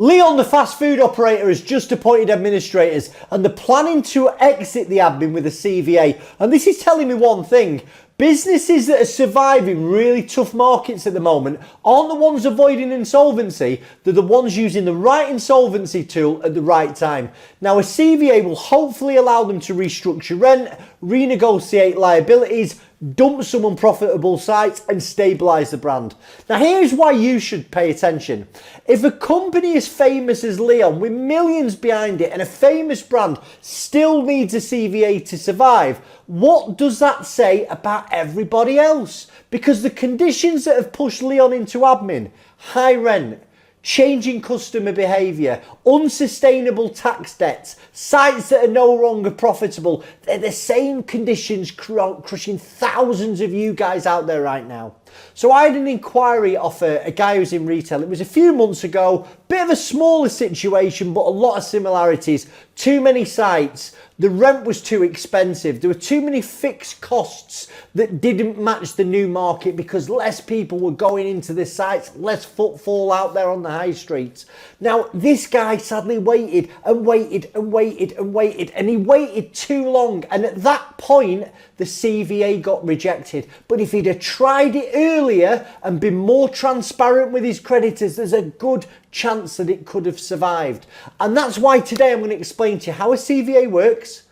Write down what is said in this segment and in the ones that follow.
Leon, the fast food operator, has just appointed administrators and they're planning to exit the admin with a CVA. And this is telling me one thing. Businesses that are surviving really tough markets at the moment aren't the ones avoiding insolvency. They're the ones using the right insolvency tool at the right time. Now, a CVA will hopefully allow them to restructure rent, renegotiate liabilities, dump some unprofitable sites and stabilise the brand. Now, here's why you should pay attention. If a company as famous as Leon with millions behind it and a famous brand still needs a CVA to survive, what does that say about everybody else? Because the conditions that have pushed Leon into admin, high rent, changing customer behaviour, unsustainable tax debts, sites that are no longer profitable, they're the same conditions crushing thousands of you guys out there right now. So I had an inquiry off a guy who's in retail. It was a few months ago, bit of a smaller situation, but a lot of similarities. Too many sites, the rent was too expensive, there were too many fixed costs that didn't match the new market because less people were going into the sites, less footfall out there on the high streets. Now, this guy sadly waited and waited and waited and waited, and he waited too long, and at that point, the CVA got rejected. But if he'd have tried it earlier and been more transparent with his creditors, there's a good chance that it could have survived. And that's why today I'm going to explain to you how a CVA works,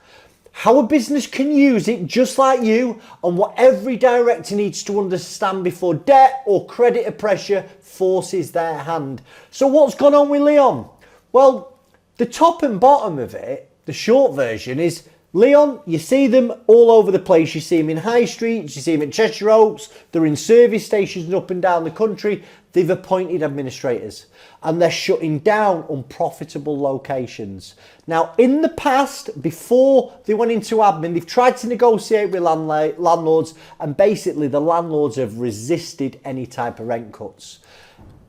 how a business can use it just like you, and what every director needs to understand before debt or creditor pressure forces their hand. So what's gone on with Leon? Well, the top and bottom of it, the short version is Leon, you see them all over the place. You see them in high streets, you see them in Cheshire Oaks, they're in service stations up and down the country. They've appointed administrators and they're shutting down unprofitable locations. Now, in the past, before they went into admin, they've tried to negotiate with landlords, and basically the landlords have resisted any type of rent cuts.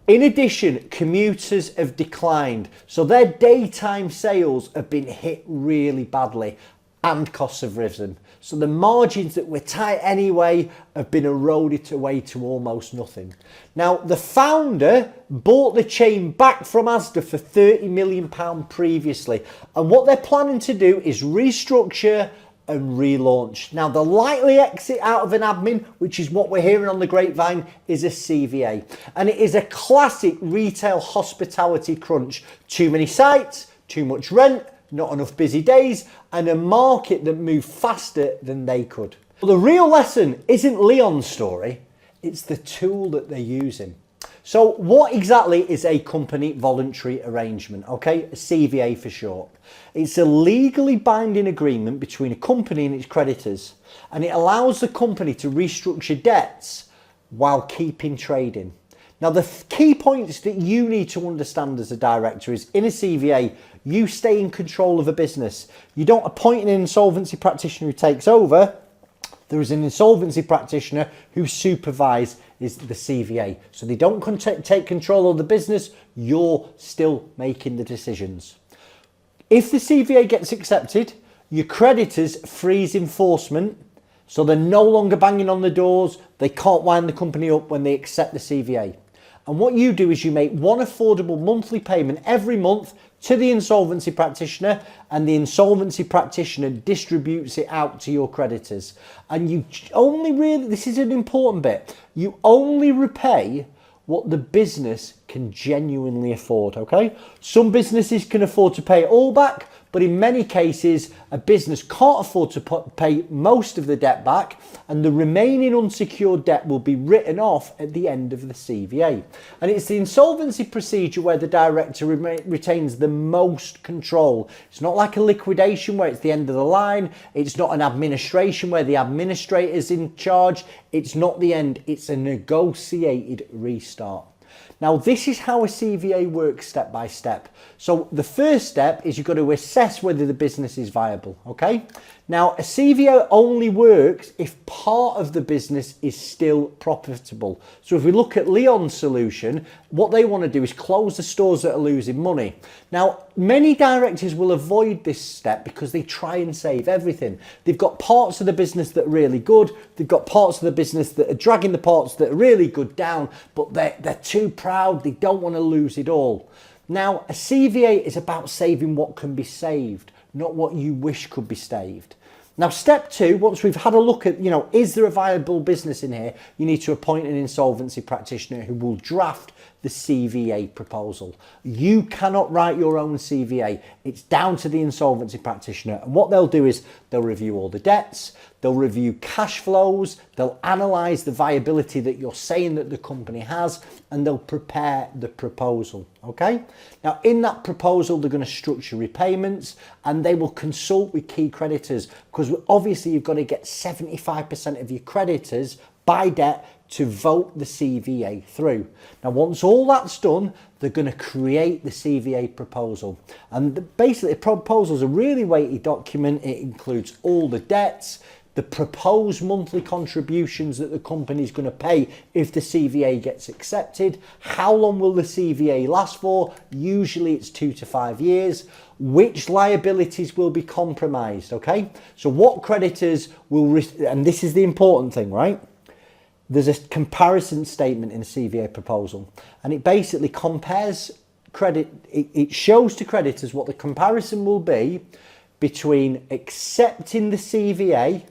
In addition, commuters have declined, so their daytime sales have been hit really badly and costs have risen. So the margins that were tight anyway have been eroded away to almost nothing. Now, the founder bought the chain back from Asda for £30 million previously. And what they're planning to do is restructure and relaunch. Now, the likely exit out of an admin, which is what we're hearing on the grapevine, is a CVA. And it is a classic retail hospitality crunch. Too many sites, too much rent, not enough busy days, and a market that moved faster than they could. But the real lesson isn't Leon's story, it's the tool that they're using. So what exactly is a company voluntary arrangement? Okay, a CVA for short. It's a legally binding agreement between a company and its creditors, and it allows the company to restructure debts while keeping trading. Now, the key points that you need to understand as a director is in a CVA, you stay in control of a business. You don't appoint an insolvency practitioner who takes over. There is an insolvency practitioner who supervises the CVA. So they don't take control of the business. You're still making the decisions. If the CVA gets accepted, your creditors freeze enforcement. So they're no longer banging on the doors. They can't wind the company up when they accept the CVA. And what you do is you make one affordable monthly payment every month to the insolvency practitioner, and the insolvency practitioner distributes it out to your creditors. And you only really, this is an important bit, you only repay what the business can genuinely afford, okay? Some businesses can afford to pay it all back, but in many cases, a business can't afford to pay most of the debt back, and the remaining unsecured debt will be written off at the end of the CVA. And it's the insolvency procedure where the director retains the most control. It's not like a liquidation where it's the end of the line. It's not an administration where the administrator is in charge. It's not the end. It's a negotiated restart. Now, this is how a CVA works step by step. So the first step is you've got to assess whether the business is viable, okay? Now, a CVA only works if part of the business is still profitable. So if we look at Leon's solution, what they want to do is close the stores that are losing money. Now, many directors will avoid this step because they try and save everything. They've got parts of the business that are really good. They've got parts of the business that are dragging the parts that are really good down, but they're too proud. They don't want to lose it all. Now, a CVA is about saving what can be saved, not what you wish could be saved. Now, step 2, once we've had a look at, is there a viable business in here? You need to appoint an insolvency practitioner who will draft the CVA proposal. You cannot write your own CVA. It's down to the insolvency practitioner. And what they'll do is they'll review all the debts, they'll review cash flows, they'll analyse the viability that you're saying that the company has, and they'll prepare the proposal, okay? Now, in that proposal, they're going to structure repayments, and they will consult with key creditors, because obviously you've got to get 75% of your creditors by debt to vote the CVA through. Now, once all that's done, they're going to create the CVA proposal. And basically, the proposal is a really weighty document. It includes all the debts, the proposed monthly contributions that the company is going to pay if the CVA gets accepted, how long will the CVA last for, usually it's 2 to 5 years, which liabilities will be compromised, okay? So what creditors will, and this is the important thing, right? There's a comparison statement in the CVA proposal, and it basically compares credit, it shows to creditors what the comparison will be between accepting the CVA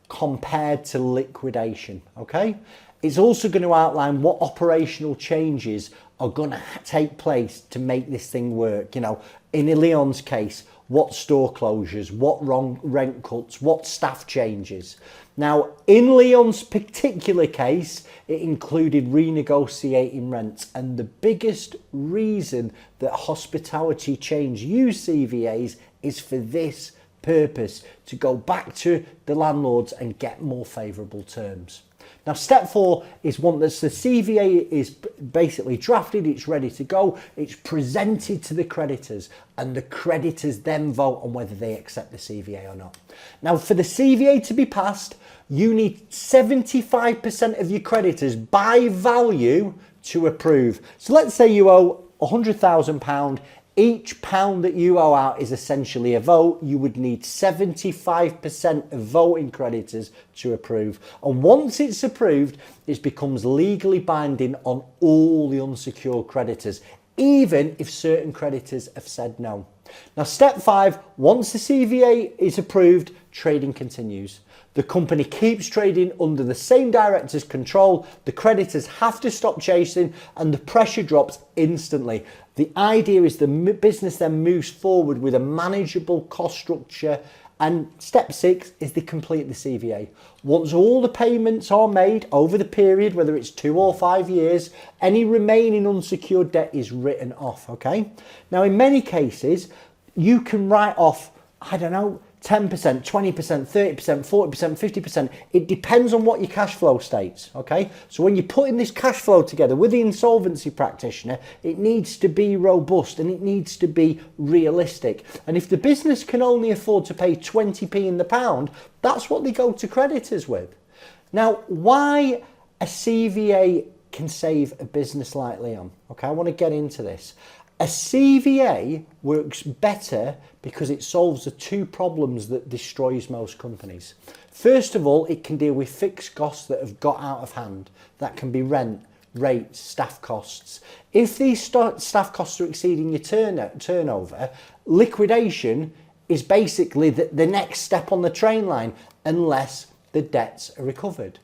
compared to liquidation, okay? It's also going to outline what operational changes are going to take place to make this thing work. In Leon's case, what store closures, what wrong rent cuts, what staff changes. Now, in Leon's particular case, it included renegotiating rents, and the biggest reason that hospitality chains use CVAs is for this purpose, to go back to the landlords and get more favourable terms. Now, step 4 is once the CVA is basically drafted, it's ready to go, it's presented to the creditors, and the creditors then vote on whether they accept the CVA or not. Now, for the CVA to be passed, you need 75% of your creditors by value to approve. So let's say you owe £100,000. Each pound that you owe out is essentially a vote. You would need 75% of voting creditors to approve. And once it's approved, it becomes legally binding on all the unsecured creditors, even if certain creditors have said no. Now, step 5, once the CVA is approved, trading continues. The company keeps trading under the same director's control. The creditors have to stop chasing, and the pressure drops instantly. The idea is the business then moves forward with a manageable cost structure. And step 6 is they complete the CVA. Once all the payments are made over the period, whether it's 2 or 5 years, any remaining unsecured debt is written off, okay? Now, in many cases, you can write off, 10%, 20%, 30%, 40%, 50%. It depends on what your cash flow states, okay? So when you're putting this cash flow together with the insolvency practitioner, it needs to be robust and it needs to be realistic. And if the business can only afford to pay 20p in the pound, that's what they go to creditors with. Now, why a CVA can save a business like Leon? Okay, I want to get into this. A CVA works better because it solves the 2 problems that destroys most companies. First of all, it can deal with fixed costs that have got out of hand. That can be rent, rates, staff costs. If these staff costs are exceeding your turnover, liquidation is basically the next step on the train line unless the debts are recovered.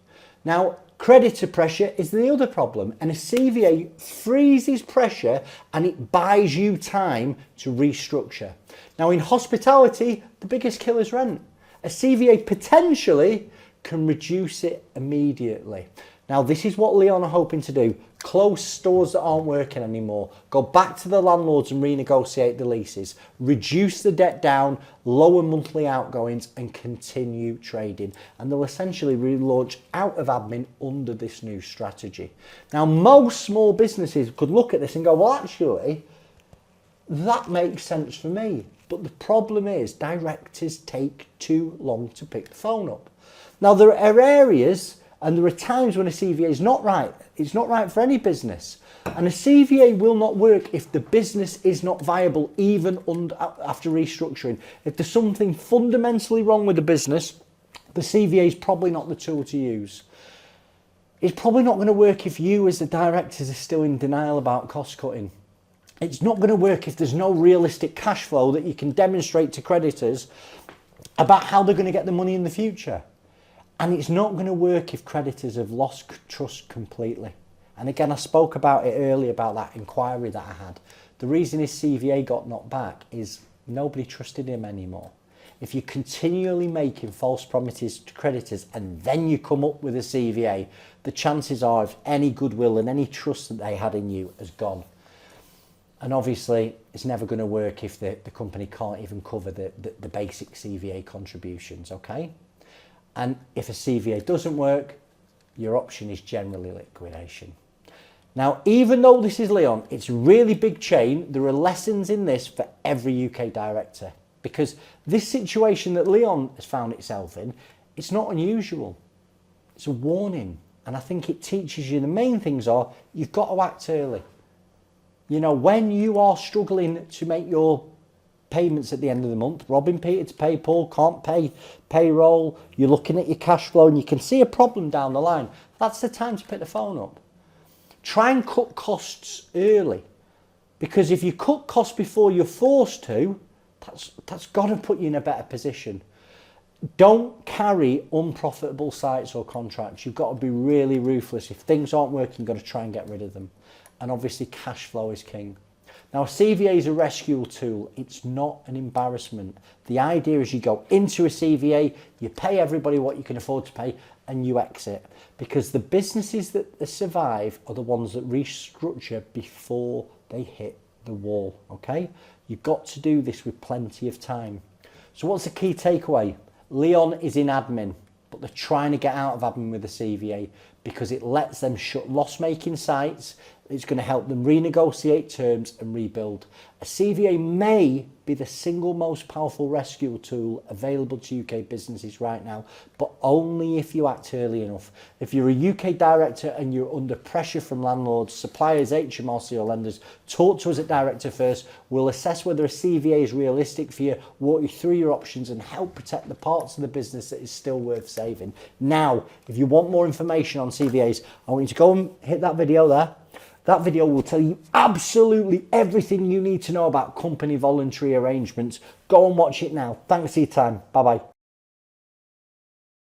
Now, creditor pressure is the other problem, and a CVA freezes pressure and it buys you time to restructure. Now, in hospitality, the biggest killer is rent. A CVA potentially can reduce it immediately. Now, this is what Leon are hoping to do. Close stores that aren't working anymore. Go back to the landlords and renegotiate the leases. Reduce the debt down, lower monthly outgoings, and continue trading. And they'll essentially relaunch out of admin under this new strategy. Now, most small businesses could look at this and go, well, actually, that makes sense for me. But the problem is directors take too long to pick the phone up. Now, there are areas and there are times when a CVA is not right. It's not right for any business. And a CVA will not work if the business is not viable even after restructuring. If there's something fundamentally wrong with the business, the CVA is probably not the tool to use. It's probably not going to work if you as the directors are still in denial about cost cutting. It's not going to work if there's no realistic cash flow that you can demonstrate to creditors about how they're going to get the money in the future. And it's not going to work if creditors have lost trust completely. And again, I spoke about it earlier about that inquiry that I had. The reason his CVA got knocked back is nobody trusted him anymore. If you're continually making false promises to creditors and then you come up with a CVA, the chances are if any goodwill and any trust that they had in you has gone. And obviously, it's never going to work if the company can't even cover the basic CVA contributions, okay? And if a CVA doesn't work, your option is generally liquidation. Now, even though this is Leon, it's a really big chain. There are lessons in this for every UK director, because this situation that Leon has found itself in, it's not unusual. It's a warning. And I think it teaches you the main things are you've got to act early. You know, when you are struggling to make your payments at the end of the month, robbing Peter to pay Paul, can't pay payroll, you're looking at your cash flow and you can see a problem down the line, that's the time to pick the phone up. Try and cut costs early, because if you cut costs before you're forced to, that's got to put you in a better position. Don't carry unprofitable sites or contracts. You've got to be really ruthless. If things aren't working, you've got to try and get rid of them. And obviously cash flow is king. Now, a CVA is a rescue tool. It's not an embarrassment. The idea is you go into a CVA, you pay everybody what you can afford to pay, and you exit. Because the businesses that survive are the ones that restructure before they hit the wall, okay? You've got to do this with plenty of time. So what's the key takeaway? Leon is in admin, but they're trying to get out of admin with the CVA because it lets them shut loss-making sites. It's going to help them renegotiate terms and rebuild. A CVA may be the single most powerful rescue tool available to UK businesses right now, but only if you act early enough. If you're a UK director and you're under pressure from landlords, suppliers, HMRC or lenders, talk to us at Director First. We'll assess whether a CVA is realistic for you, walk you through your options and help protect the parts of the business that is still worth saving. Now, if you want more information on CVAs, I want you to go and hit that video there. That video will tell you absolutely everything you need to know about company voluntary arrangements. Go and watch it now. Thanks for your time. Bye-bye.